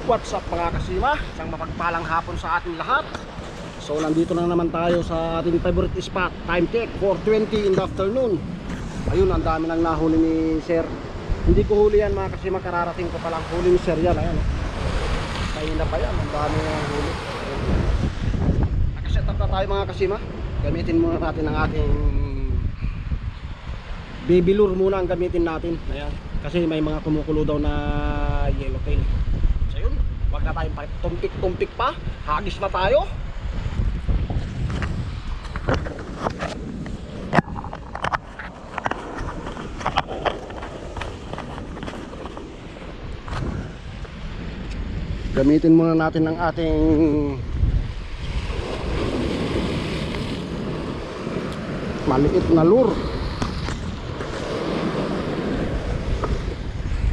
What's up mga kasima? Isang mapagpalang hapon sa ating lahat. So nandito na naman tayo sa ating favorite spot. Time check 4:20 in the afternoon. Ayun, ang dami nang nahuli ni Sir. Hindi ko huli yan mga kasima, kararating ko palang huli ni Sir yan. Ayan, kaya pa yan, ang dami nang huli. Nakaset up na tayo mga kasima. Gamitin muna natin ang ating baby lure muna ang gamitin natin. Ayan, kasi may mga kumukulo daw na yellowtail. So yun, wag na tayong tumpik-tumpik pa. Hagis na tayo. Gamitin muna natin ang ating maliit na lure.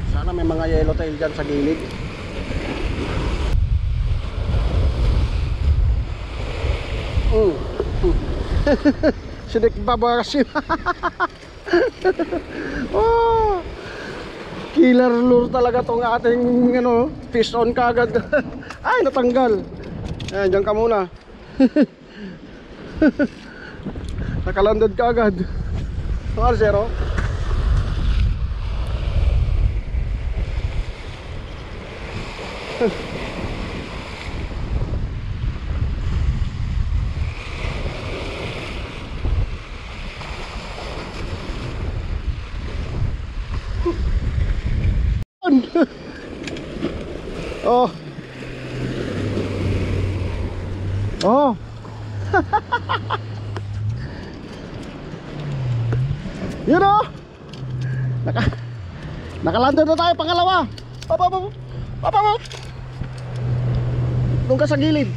Sana may mga yellowtail dyan sa gilid. Sinik babarasin. Oh, killer lure talaga tong ating fish on kagad. Ay, natanggal. Ayan, dyan ka muna. Nakalandad ka agad. Zero. Oh. Oh. Yun o. Nakalandad na tayo pangalawa. Papa. Doon ka sa gilid.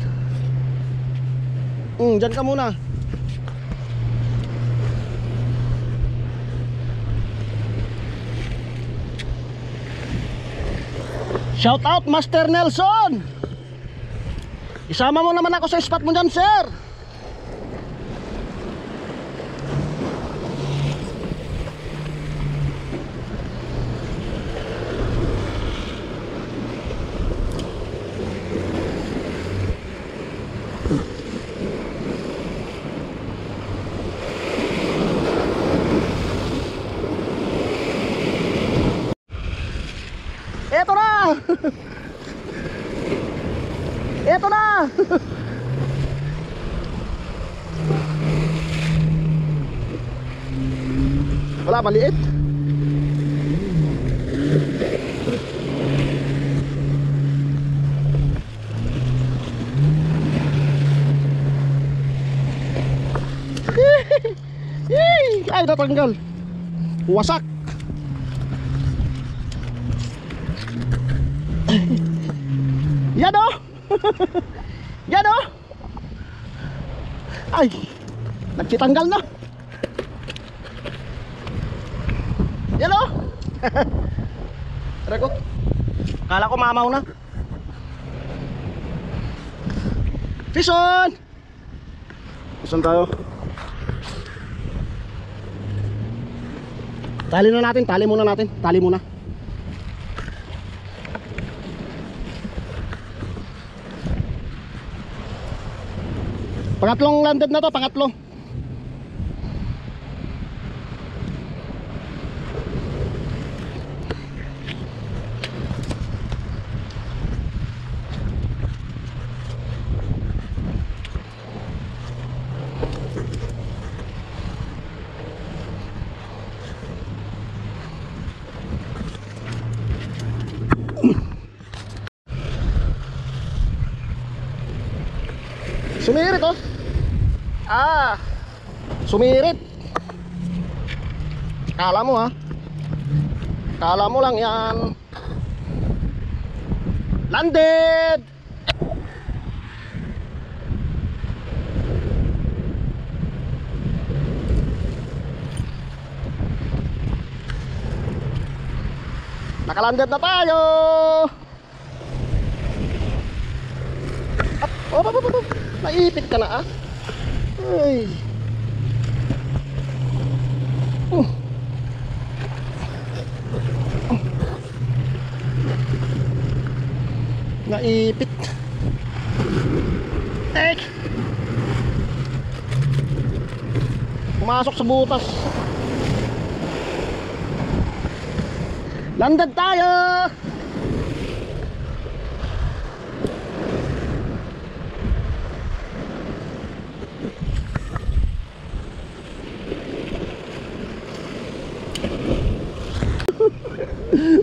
Dyan ka muna. Shout out Master Nelson. Isama mo naman ako sa spot mo dyan, sir. Eto na. Eto na. Wala, maliit. Ay, natanggal. Wasak. Yan o. Yan o. Ay, nagtitanggal na. Yan o. Tara ko. Kala ko mamaw na. Fish on. Saan tayo? Tali na natin, tali muna natin. Tali muna. Pangatlong landed na to, pangatlo. Sumirit oh. Sumirit. Kala mo ha. Kala mo lang yan. Landed. Nakalanded na tayo. Oh. Naipit ka na ah. Ay. Naipit. Pumasok sa butas. Landad tayo.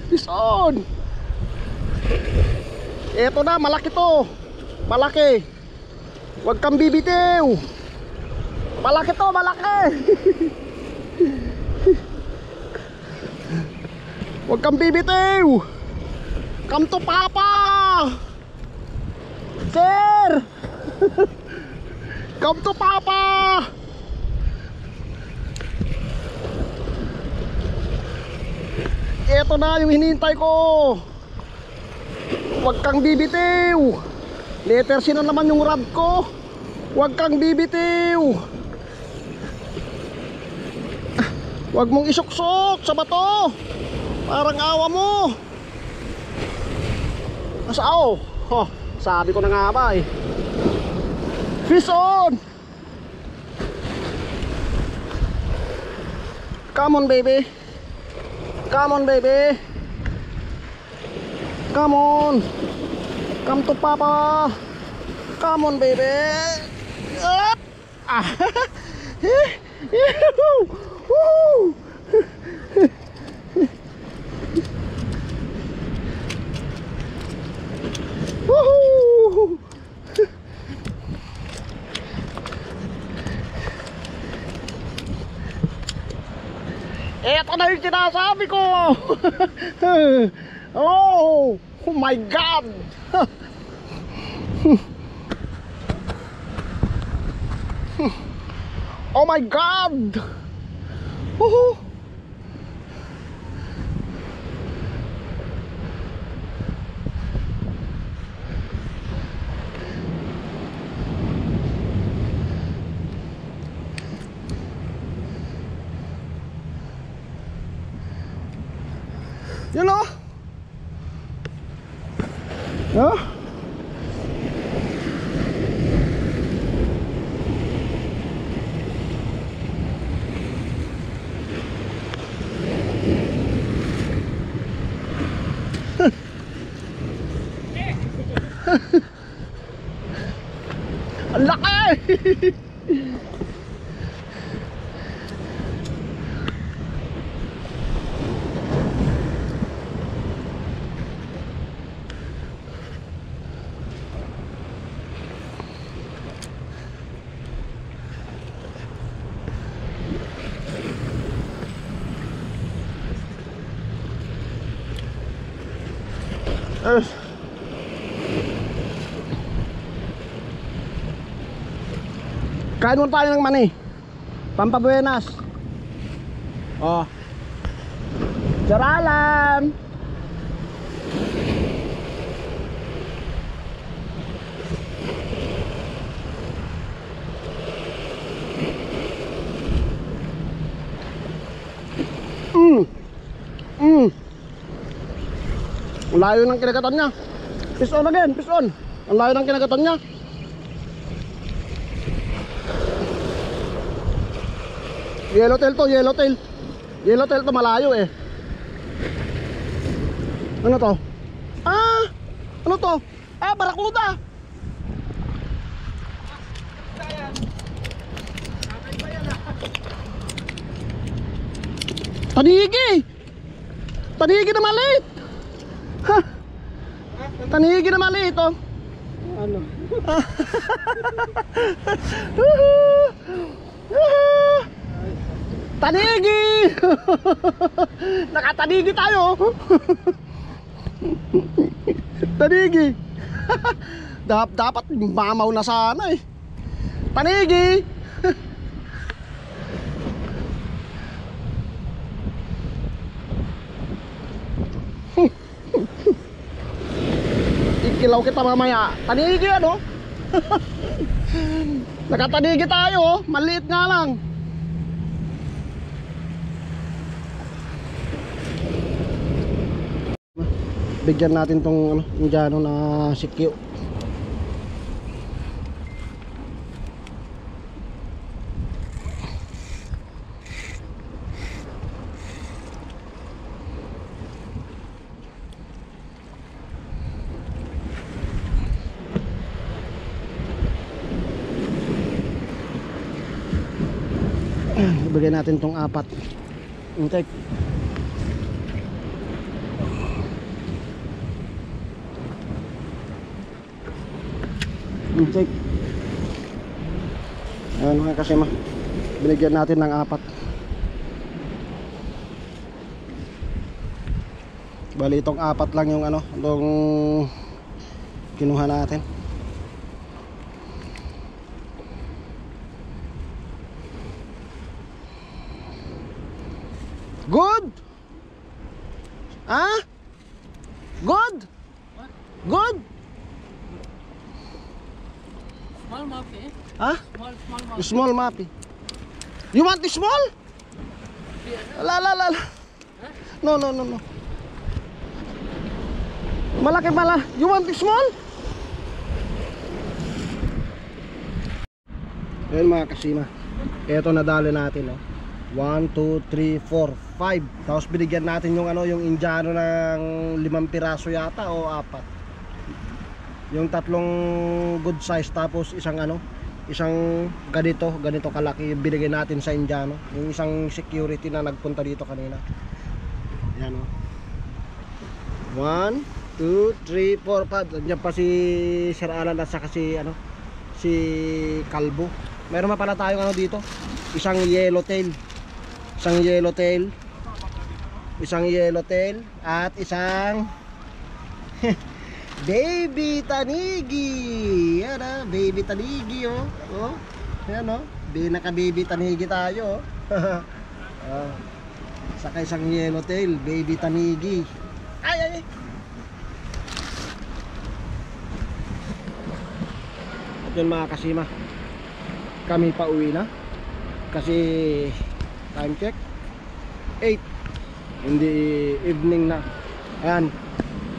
Pison. Eto na, malaki to. Malaki. Huwag kang bibitiw. Malaki to, malaki. Huwag kang bibitiw. Come to papa. Sir. Come to papa. Eto na yung hinihintay ko. Huwag kang bibitiw. Letter C na naman yung rod ko. Huwag kang bibitiw. Huwag mong isuksok sa bato. Parang awa mo. Asao. Oh, sabi ko na nga ba eh. Fish on. Come on baby. Come on baby. Come on. Come to papa. Come on baby. Up. Ah. Woohoo. Eto na yung sinasabi ko. Oh my God. Oh my God. Woohoo. You know? Huh? Ang laki! Kain mo tayo ng mani Pampabuenas. Oh, jaralan. Ang layo ng kinagatan niya. Fish on again, fish on. Ang layo ng kinagatan niya. Yellowtail to, yellowtail. Yellowtail to, malayo eh. Ano to? Ah! Ano to? Ah, barakuda. Tanigi! Tanigi na maliit! Ha! Tanigi na maliit oh. Ano? Tanigi! Nakatanigi tayo. Tanigi. Dapat mamaw na sana eh. Tanigi. Ikilaw kita mamaya. Tanigi ano? Nakatanigi tayo, maliit nga lang. bigyan natin tong ano, Indiano na sikyo. Ibigay natin tong 4. Intake. Intake. Ayan mga kasima, binigyan natin ng 4. Bali itong 4 lang yung ano, itong kinuha natin. Good? Ah? Good? What? Good? Small mouth eh? Ah? Small mouth. Small mapi. You want the small? La la la. No no no no. Malaki pala. You want the small? Ayan mga kasima, eto nadali natin, oh. 1, 2, 3, 4, 5. Tapos binigyan natin yung ano, yung Indiano ng 5 piraso yata o 4. Yung 3 good size, tapos isang ano, isang ganito kalaki binigay natin sa Indiano. Yung isang security na nagpunta dito kanina. Ayan, oh. 1, 2, 3, 4, 5. Nandiyan pa si Sir Alan at saka si ano, si Kalbo. Meron pa pala tayong ano dito, isang yellowtail. Isang yellowtail. Isang yellowtail at isang baby tanigi. Yan, ah, baby tanigi, oh. Oh. Yan, oh. Naka baby tanigi tayo, oh. Ah. Saka isang yellowtail, baby tanigi. Ay ay. At yun mga kasima, kami pa uwi na kasi time check 8, hindi evening na. Ayan,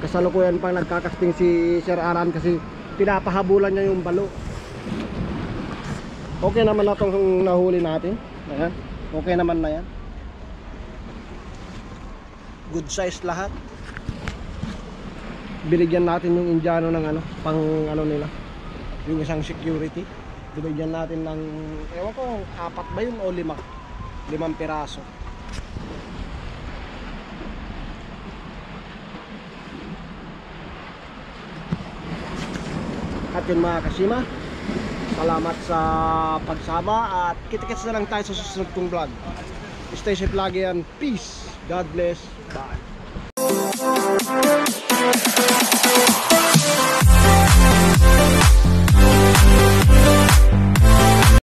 kasalukuyan pang nagkakasting si Sir Aran kasi pinapahabulan niya yung balo. Okay naman na itong nahuli natin. Ayan, okay naman na yan, good size lahat. Binigyan natin yung Indiano ng ano, pang ano nila, yung isang security. Binigyan natin ng, ewan ko, 4 ba yun o 5 piraso. At yun mga kasima, salamat sa pagsama at kita-kits na lang tayo sa susunod kong vlog. Stay safe lagi yan. Peace. God bless. Bye.